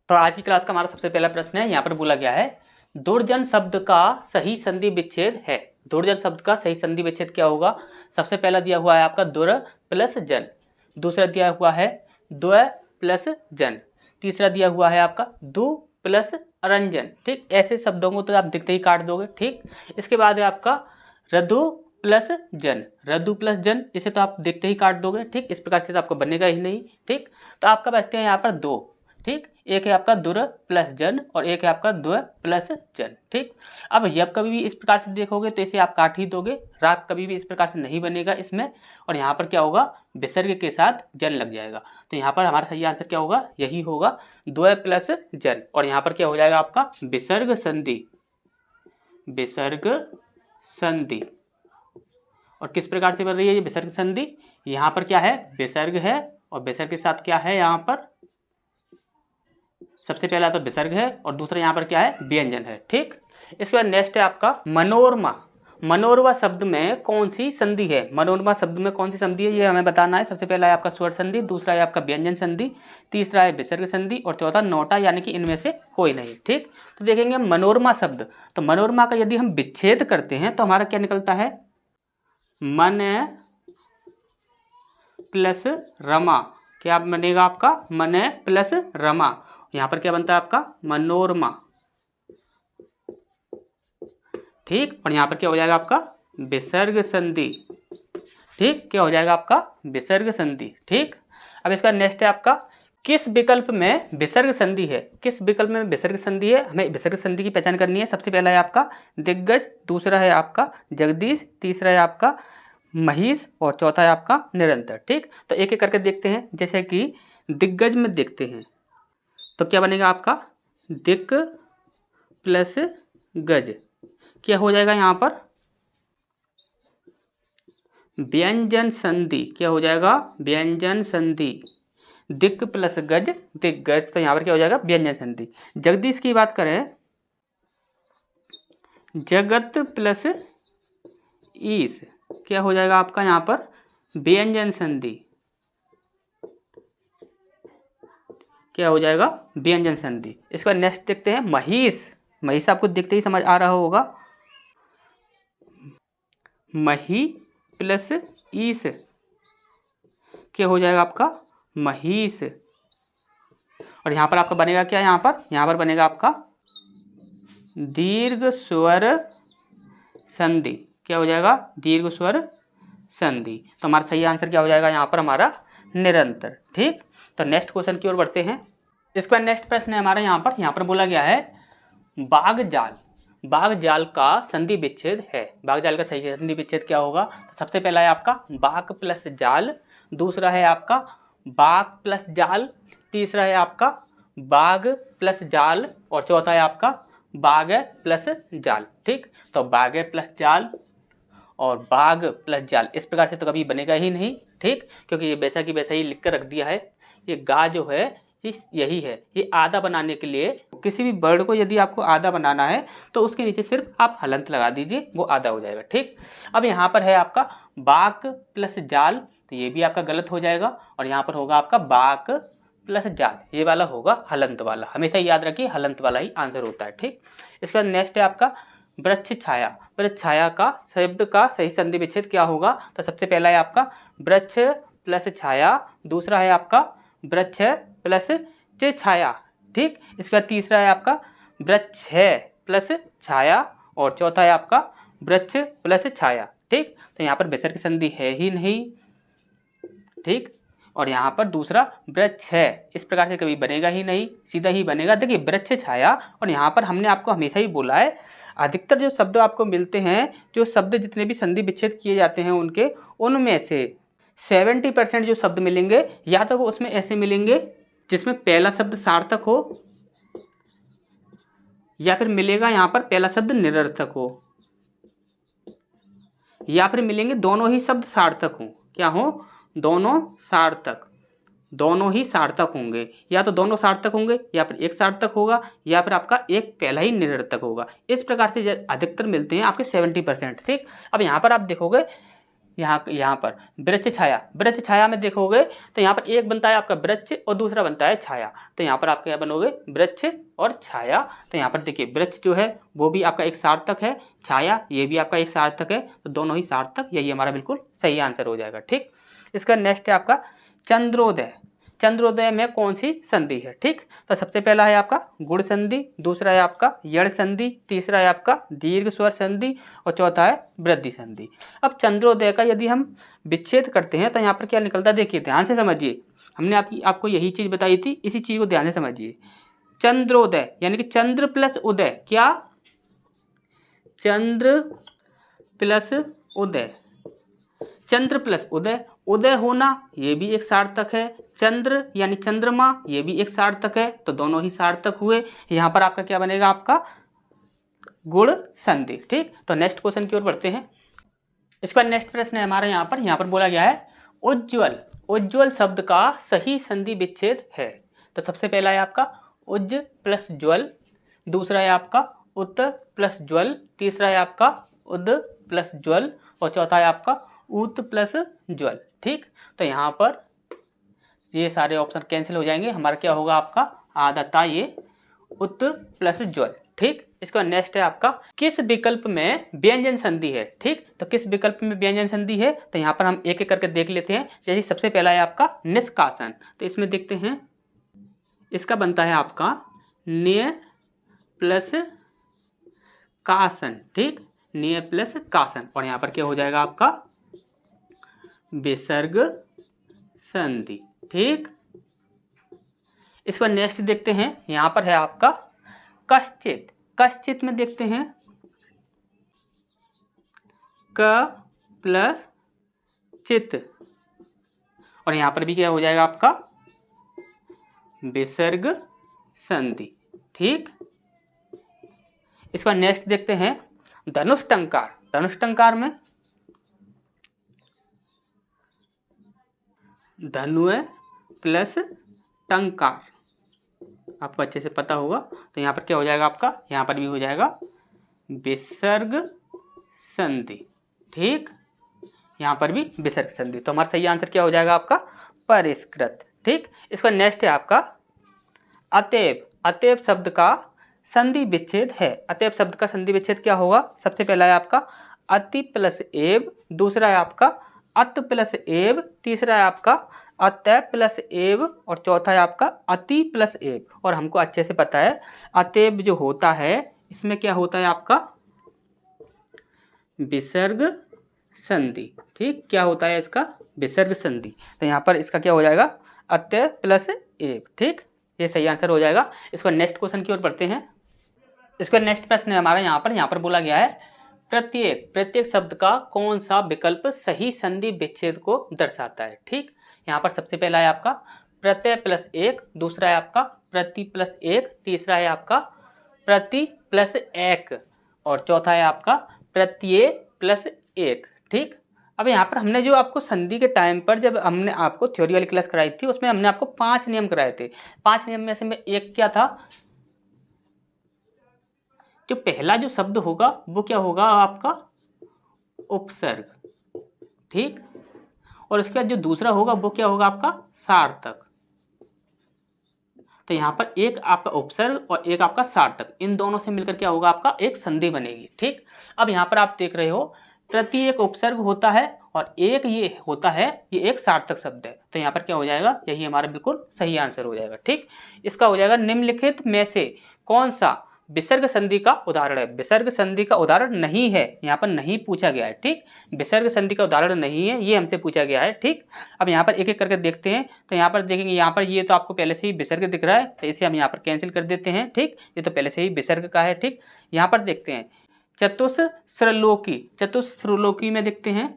तो आज की क्लास का हमारा सबसे पहला प्रश्न है, यहाँ पर बोला गया है दुर्जन शब्द का सही संधि विच्छेद है। दुर्जन शब्द का सही संधि विच्छेद क्या होगा? सबसे पहला दिया हुआ है आपका दुर प्लस जन, दूसरा दिया हुआ है द्व प्लस जन, तीसरा दिया हुआ है आपका दु प्लस अरंजन। ठीक, ऐसे शब्दों को तो आप दिखते ही काट दोगे। ठीक, इसके बाद है आपका रदु प्लस जन, रदु प्लस जन, इसे तो आप देखते ही काट दोगे। ठीक, इस प्रकार से तो आपको बनेगा ही नहीं। ठीक, तो आपका बचते हैं यहाँ पर दो। ठीक, एक है आपका दुर प्लस जन और एक है आपका द्व प्लस जन। ठीक, अब यब कभी भी इस प्रकार से देखोगे तो इसे आप काट ही दोगे, राग कभी भी इस प्रकार से नहीं बनेगा इसमें। और यहाँ पर क्या होगा, विसर्ग के साथ जन लग जाएगा। तो यहाँ पर हमारा सही आंसर क्या होगा, यही होगा द्व प्लस जन। और यहाँ पर क्या हो जाएगा आपका विसर्ग संधि, विसर्ग संधि। और किस प्रकार से बन रही है ये विसर्ग संधि? यहाँ पर क्या है, विसर्ग है और विसर्ग के साथ क्या है, यहाँ पर सबसे पहला तो विसर्ग है और दूसरा यहाँ पर क्या है, व्यंजन है। ठीक, इसके बाद नेक्स्ट है आपका मनोरमा। मनोरमा शब्द में कौन सी संधि है? मनोरमा शब्द में कौन सी संधि है ये हमें बताना है। सबसे पहला है आपका स्वर संधि, दूसरा है आपका व्यंजन संधि, तीसरा है विसर्ग संधि और चौथा नोटा, यानी कि इनमें से कोई नहीं। ठीक, तो देखेंगे मनोरमा शब्द, तो मनोरमा का यदि हम विच्छेद करते हैं तो हमारा क्या निकलता है, मन प्लस रमा। क्या बनेगा आपका, मन प्लस रमा। यहाँ पर क्या बनता है आपका मनोरमा। ठीक, और यहाँ पर क्या हो जाएगा आपका विसर्ग संधि। ठीक, क्या हो जाएगा आपका विसर्ग संधि। ठीक, अब इसका नेक्स्ट है आपका किस विकल्प में विसर्ग संधि है? किस विकल्प में विसर्ग संधि है, हमें विसर्ग संधि की पहचान करनी है। सबसे पहला है आपका दिग्गज, दूसरा है आपका जगदीश, तीसरा है आपका महिष और चौथा है आपका निरंतर। ठीक, तो एक एक करके देखते हैं। जैसे कि दिग्गज में देखते हैं तो क्या बनेगा आपका दिक प्लस गज। क्या हो जाएगा यहाँ पर व्यंजन संधि। क्या हो जाएगा व्यंजन संधि, दिक प्लस गज दिग्गज, तो यहाँ पर क्या हो जाएगा व्यंजन संधि। जगदीश की बात करें, जगत प्लस ईश, क्या हो जाएगा आपका यहाँ पर व्यंजन संधि। क्या हो जाएगा व्यंजन संधि। इसके बाद नेक्स्ट देखते हैं महिष। महिष आपको देखते ही समझ आ रहा होगा, मही प्लस ईश, क्या हो जाएगा आपका महिष। और यहाँ पर आपका बनेगा क्या, यहाँ पर बनेगा आपका दीर्घ स्वर संधि। क्या हो जाएगा दीर्घ स्वर संधि। तो हमारा सही आंसर क्या हो जाएगा यहाँ पर हमारा निरंतर। ठीक, तो नेक्स्ट क्वेश्चन की ओर बढ़ते हैं। इसका नेक्स्ट प्रश्न है हमारा यहाँ पर बोला गया है बाग जाल। बाग जाल का संधि विच्छेद है। बाग जाल का सही संधि विच्छेद क्या होगा? तो सबसे पहला है आपका बाग प्लस जाल, दूसरा है आपका बाग प्लस जाल, तीसरा है आपका बाग प्लस जाल और चौथा है आपका बाग प्लस जाल। ठीक, तो बाग प्लस जाल और बाग प्लस जाल इस प्रकार से तो कभी बनेगा ही नहीं। ठीक, क्योंकि ये वैसा की वैसा ही लिख कर रख दिया है। ये गा जो है यही है, ये आधा बनाने के लिए किसी भी वर्ड को यदि आपको आधा बनाना है तो उसके नीचे सिर्फ आप हलंत लगा दीजिए, वो आधा हो जाएगा। ठीक, अब यहाँ पर है आपका बाक प्लस जाल, तो ये भी आपका गलत हो जाएगा और यहाँ पर होगा आपका बाक प्लस जाल, ये वाला होगा हलंत वाला। हमेशा याद रखिए हलंत वाला ही आंसर होता है। ठीक, इसके बाद नेक्स्ट है आपका वृक्ष छाया। वृक्ष छाया का शब्द का सही संधि विच्छेद क्या होगा? तो सबसे पहला है आपका वृक्ष प्लस छाया, दूसरा है आपका वृक्ष प्लस छाया। ठीक, इसका तीसरा है आपका वृक्ष प्लस छाया और चौथा है आपका वृक्ष प्लस छाया। ठीक, तो यहाँ पर विसर्ग संधि है ही नहीं। ठीक, और यहाँ पर दूसरा वृक्ष है, इस प्रकार से कभी बनेगा ही नहीं, सीधा ही बनेगा। देखिए वृक्ष छाया, और यहाँ पर हमने आपको हमेशा ही बोला है अधिकतर जो शब्द आपको मिलते हैं, जो शब्द जितने भी संधि विच्छेद किए जाते हैं उनमें से 70% जो शब्द मिलेंगे या तो वो उसमें ऐसे मिलेंगे जिसमें पहला शब्द सार्थक हो, या फिर मिलेगा यहाँ पर पहला शब्द निरर्थक हो, या फिर मिलेंगे दोनों ही शब्द सार्थक हों। क्या हो? दोनों सार्थक, दोनों ही सार्थक होंगे, या तो दोनों सार्थक होंगे या फिर एक सार्थक होगा या फिर आपका एक पहला ही निरर्थक होगा। इस प्रकार से अधिकतर मिलते हैं आपके 70%। ठीक, अब यहाँ पर आप देखोगे यहाँ पर वृक्ष छाया में देखोगे तो यहाँ पर एक बनता है आपका वृक्ष और दूसरा बनता है छाया। तो यहाँ पर आप क्या बनोगे, वृक्ष और छाया। तो यहाँ पर देखिए वृक्ष जो है वो भी आपका एक सार्थक है, छाया ये भी आपका एक सार्थक है, तो दोनों ही सार्थक, यही हमारा बिल्कुल सही आंसर हो जाएगा। ठीक, इसका नेक्स्ट है आपका चंद्रोदय। चंद्रोदय में कौन सी संधि है? ठीक, तो सबसे पहला है आपका गुण संधि, दूसरा है आपका यण संधि, तीसरा है आपका दीर्घ स्वर संधि और चौथा है वृद्धि संधि। अब चंद्रोदय का यदि हम विच्छेद करते हैं तो यहाँ पर क्या निकलता है, देखिए ध्यान से समझिए। हमने आपको यही चीज बताई थी, इसी चीज को ध्यान से समझिए। चंद्रोदय यानी कि चंद्र प्लस उदय, क्या चंद्र प्लस उदय, चंद्र प्लस उदय, उदय होना ये भी एक सार्थक है, चंद्र यानी चंद्रमा ये भी एक सार्थक है, तो दोनों ही सार्थक हुए। यहाँ पर आपका क्या बनेगा, आपका गुण संधि। ठीक, तो नेक्स्ट क्वेश्चन की ओर बढ़ते हैं। इसका नेक्स्ट प्रश्न है हमारा यहाँ पर बोला गया है उज्ज्वल। उज्ज्वल शब्द का सही संधि विच्छेद है। तो सबसे पहला है आपका उज्ज प्लस ज्वल, दूसरा है आपका उत प्लस ज्वल, तीसरा है आपका उद प्लस ज्वल और चौथा है आपका ऊत प्लस ज्वल। ठीक, तो यहाँ पर ये सारे ऑप्शन कैंसिल हो जाएंगे, हमारा क्या होगा आपका आदता ये उत प्लस ज्वल। ठीक, इसका नेक्स्ट है आपका किस विकल्प में व्यंजन संधि है। ठीक, तो किस विकल्प में व्यंजन संधि है, तो यहाँ पर हम एक एक करके देख लेते हैं। जैसे सबसे पहला है आपका निष्कासन, तो इसमें देखते हैं इसका बनता है आपका निय प्लस कासन। ठीक, निय प्लस कासन और यहाँ पर क्या हो जाएगा आपका विसर्ग संधि। ठीक, इस पर नेक्स्ट देखते हैं, यहां पर है आपका कश्चित। कश्चित में देखते हैं क प्लस चित और यहां पर भी क्या हो जाएगा आपका विसर्ग संधि। ठीक, इसका नेक्स्ट देखते हैं धनुष्टंकार। धनुष्टंकार में धनु प्लस टंकार, आपको अच्छे से पता होगा। तो यहाँ पर क्या हो जाएगा आपका, यहाँ पर भी हो जाएगा विसर्ग संधि। ठीक, यहाँ पर भी विसर्ग संधि, तो हमारा सही आंसर क्या हो जाएगा आपका परिष्कृत। ठीक, इसका नेक्स्ट है आपका अतएव। अतएव शब्द का संधि विच्छेद है। अतएव शब्द का संधि विच्छेद क्या होगा, सबसे पहला है आपका अति प्लस एव, दूसरा है आपका अत प्लस एव, तीसरा है आपका अतः प्लस एव और चौथा है आपका अति प्लस एव। और हमको अच्छे से पता है अतएव जो होता है इसमें क्या होता है आपका विसर्ग संधि। ठीक, क्या होता है इसका विसर्ग संधि, तो यहाँ पर इसका क्या हो जाएगा अतः प्लस एव। ठीक, ये सही आंसर हो जाएगा। इसको नेक्स्ट क्वेश्चन की ओर बढ़ते हैं। इसका नेक्स्ट प्रश्न है हमारा यहाँ पर बोला गया है प्रत्येक शब्द का कौन सा विकल्प सही संधि विच्छेद को दर्शाता है। ठीक, यहाँ पर सबसे पहला है आपका प्रत्यय प्लस एक, दूसरा है आपका प्रति प्लस एक, तीसरा है आपका प्रति प्लस एक और चौथा है आपका प्रत्यय प्लस एक। ठीक, अब यहाँ पर हमने जो आपको संधि के टाइम पर जब हमने आपको थ्योरी वाली क्लास कराई थी उसमें हमने आपको 5 नियम कराए थे। 5 नियम में से एक क्या था, जो पहला जो शब्द होगा वो क्या होगा आपका उपसर्ग। ठीक, और उसके बाद जो दूसरा होगा वो क्या होगा आपका सार्थक। तो यहाँ पर एक आपका उपसर्ग और एक आपका सार्थक, इन दोनों से मिलकर क्या होगा आपका एक संधि बनेगी। ठीक, अब यहाँ पर आप देख रहे हो प्रति एक उपसर्ग होता है और एक ये होता है, ये एक सार्थक शब्द है। तो यहाँ पर क्या हो जाएगा, यही हमारा बिल्कुल सही आंसर हो जाएगा। ठीक, इसका हो जाएगा निम्नलिखित में से कौन सा विसर्ग संधि का उदाहरण है। विसर्ग संधि का उदाहरण नहीं है, यहाँ पर नहीं पूछा गया है। ठीक, विसर्ग संधि का उदाहरण नहीं है, ये हमसे पूछा गया है। ठीक, अब यहाँ पर एक एक करके देखते हैं। तो यहाँ पर देखेंगे, यहाँ पर ये तो आपको पहले से ही विसर्ग दिख रहा है, तो इसे हम यहाँ पर कैंसिल कर देते हैं। ठीक, ये तो पहले से ही विसर्ग का है। ठीक, यहाँ पर देखते हैं चतुस्रलोकी। चतुस्रलोकी में देखते हैं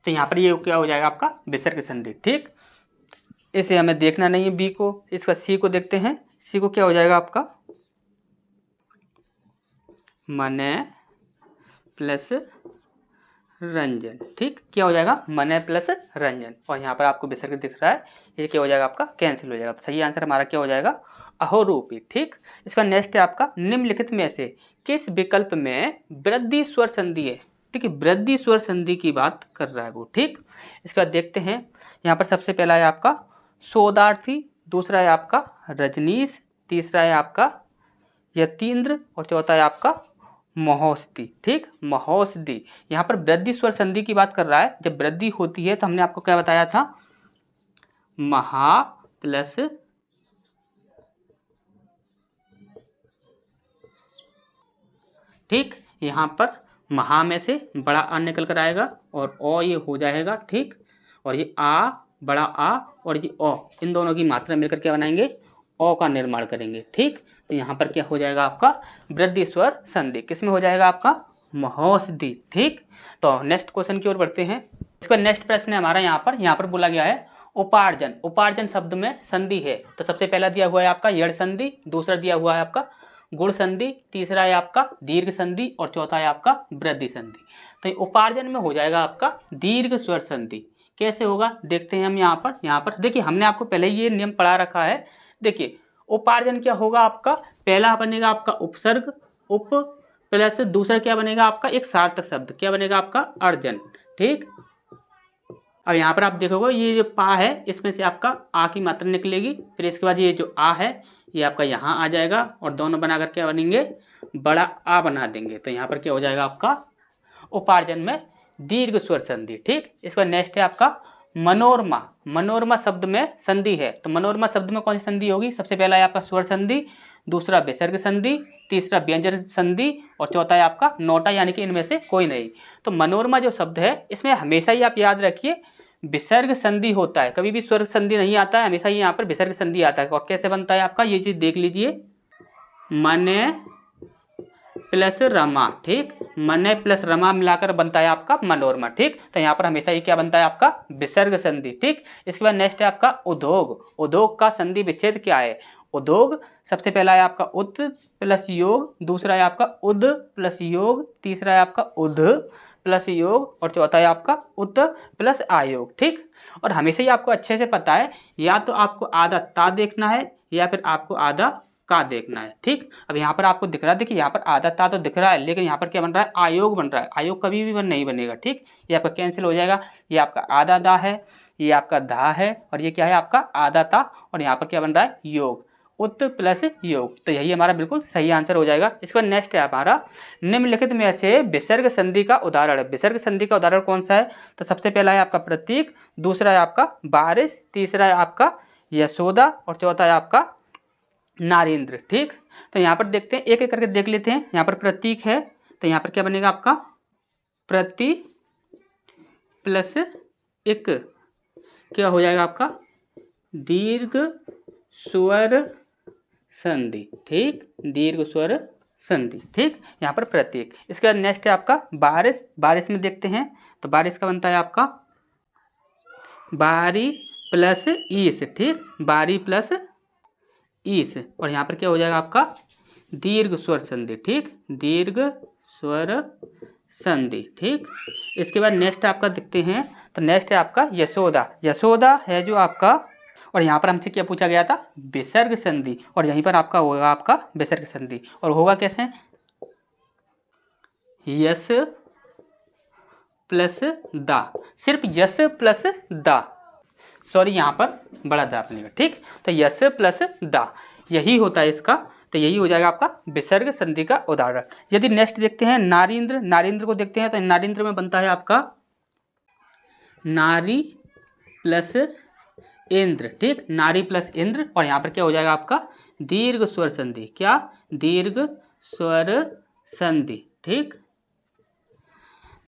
तो यहाँ पर ये क्या हो जाएगा आपका विसर्ग संधि। ठीक, इसे हमें देखना नहीं है बी को, इसका सी को देखते हैं। सी को क्या हो जाएगा आपका मने प्लस रंजन। ठीक, क्या हो जाएगा, मने प्लस रंजन, और यहाँ पर आपको विसर्ग दिख रहा है, ये क्या हो जाएगा आपका, कैंसिल हो जाएगा। तो सही आंसर हमारा क्या हो जाएगा, अहोरूपी। ठीक, इसका नेक्स्ट है आपका, निम्नलिखित में से किस विकल्प में वृद्धि स्वर संधि है। देखिए वृद्धि स्वर संधि की बात कर रहा है वो। ठीक, इसका देखते हैं, यहाँ पर सबसे पहला है आपका सोदार्थी, दूसरा है आपका रजनीश, तीसरा है आपका यतीन्द्र, और चौथा है आपका महोस्ती। ठीक, महोस्ती, यहाँ पर वृद्धि स्वर संधि की बात कर रहा है। जब वृद्धि होती है तो हमने आपको क्या बताया था, महा प्लस ठीक, यहाँ पर महा में से बड़ा आ निकल कर आएगा और ओ ये हो जाएगा। ठीक, और ये आ, बड़ा आ और ये ओ, इन दोनों की मात्रा मिलकर क्या बनाएंगे, ओ का निर्माण करेंगे। ठीक, तो यहाँ पर क्या हो जाएगा आपका वृद्धि स्वर संधि, किसमें हो जाएगा आपका, महोस्दी। ठीक, तो नेक्स्ट क्वेश्चन की ओर बढ़ते हैं। इसका नेक्स्ट प्रश्न है हमारा यहाँ पर बोला गया है उपार्जन। उपार्जन शब्द में संधि है, तो सबसे पहला दिया हुआ है आपका यड़ संधि, दूसरा दिया हुआ है आपका गुण संधि, तीसरा है आपका दीर्घ संधि, और चौथा है आपका वृद्धि संधि। तो उपार्जन में हो जाएगा आपका दीर्घ स्वर संधि। कैसे होगा देखते हैं हम यहाँ पर देखिए हमने आपको पहले ये नियम पढ़ा रखा है। देखिए उपार्जन क्या होगा आपका, पहला बनेगा आपका उपसर्ग, उप प्लस दूसरा क्या बनेगा आपका एक सार्थक शब्द, क्या बनेगा आपका अर्जन। ठीक, अब यहाँ पर आप देखोगे ये जो पा है इसमें से आपका आ की मात्रा निकलेगी, फिर इसके बाद ये जो आ है ये आपका यहाँ आ जाएगा, और दोनों बनाकर क्या बनेंगे, बड़ा आ बना देंगे। तो यहाँ पर क्या हो जाएगा आपका उपार्जन में दीर्घ स्वर संधि। ठीक, इसका नेक्स्ट है आपका मनोरमा। मनोरमा शब्द में संधि है, तो मनोरमा शब्द में कौन सी संधि होगी, सबसे पहला है आपका स्वर संधि, दूसरा विसर्ग संधि, तीसरा व्यंजन संधि, और चौथा है आपका नोटा, यानी कि इनमें से कोई नहीं। तो मनोरमा जो शब्द है इसमें हमेशा ही आप याद रखिए विसर्ग संधि होता है, कभी भी स्वर संधि नहीं आता है, हमेशा ही यहाँ पर विसर्ग संधि आता है। और कैसे बनता है आपका, ये चीज देख लीजिए, मने प्लस रमा। ठीक, मने प्लस रमा मिलाकर बनता है आपका मनोरमा। ठीक, तो यहाँ पर हमेशा ही क्या बनता है आपका विसर्ग संधि। ठीक, इसके बाद नेक्स्ट है आपका उद्योग। उद्योग का संधि विच्छेद क्या है, उद्योग सबसे पहला है आपका उत प्लस योग, दूसरा है आपका उद प्लस योग, तीसरा है आपका उध प्लस योग, और चौथा है आपका उत प्लस आयोग। ठीक, और हमेशा ही आपको अच्छे से पता है, या तो आपको आधा ता देखना है या फिर आपको आधा का देखना है। ठीक, अब यहाँ पर आपको दिख रहा है, देखिए यहाँ पर आधा ता तो दिख रहा है, लेकिन यहाँ पर क्या बन रहा है, आयोग बन रहा है। आयोग कभी भी नहीं बनेगा। ठीक, ये आपका कैंसिल हो जाएगा, ये आपका आधा दा है, ये आपका धा है, और ये क्या है आपका आधा ता, और यहाँ पर क्या बन रहा है योग, उत प्लस योग। तो यही हमारा बिल्कुल सही आंसर हो जाएगा। इसका नेक्स्ट है हमारा निम्नलिखित में से विसर्ग संधि का उदाहरण। विसर्ग संधि का उदाहरण कौन सा है, तो सबसे पहला है आपका प्रतीक, दूसरा है आपका बारिश, तीसरा है आपका यशोदा, और चौथा है आपका नारेंद्र। ठीक, तो यहाँ पर देखते हैं, एक एक करके देख लेते हैं। यहाँ पर प्रतीक है, तो यहाँ पर क्या बनेगा आपका प्रति प्लस एक, क्या हो जाएगा आपका दीर्घ स्वर संधि। ठीक, दीर्घ स्वर संधि। ठीक, यहाँ पर प्रतीक। इसके बाद नेक्स्ट है आपका बारिश। बारिश में देखते हैं, तो बारिश का बनता है आपका बारी प्लस ईस। ठीक, बारी प्लस ईस, और यहाँ पर क्या हो जाएगा आपका दीर्घ स्वर संधि। ठीक, दीर्घ स्वर संधि। ठीक, इसके बाद नेक्स्ट आपका देखते हैं, तो नेक्स्ट है आपका यशोदा। यशोदा है जो आपका, और यहाँ पर हमसे क्या पूछा गया था, विसर्ग संधि, और यहीं पर आपका होगा आपका विसर्ग संधि। और होगा कैसे, यस प्लस दा, सिर्फ यस प्लस दा, सॉरी यहाँ पर बड़ा दा बनेगा। ठीक, तो यस प्लस दा यही होता है इसका, तो यही हो जाएगा आपका विसर्ग संधि का उदाहरण। यदि नेक्स्ट देखते हैं नारेंद्र। नारेंद्र को देखते हैं, तो नारेंद्र में बनता है आपका नारी प्लस इंद्र। ठीक, नारी प्लस इंद्र, और यहाँ पर क्या हो जाएगा आपका दीर्घ स्वर संधि। क्या, दीर्घ स्वर संधि। ठीक,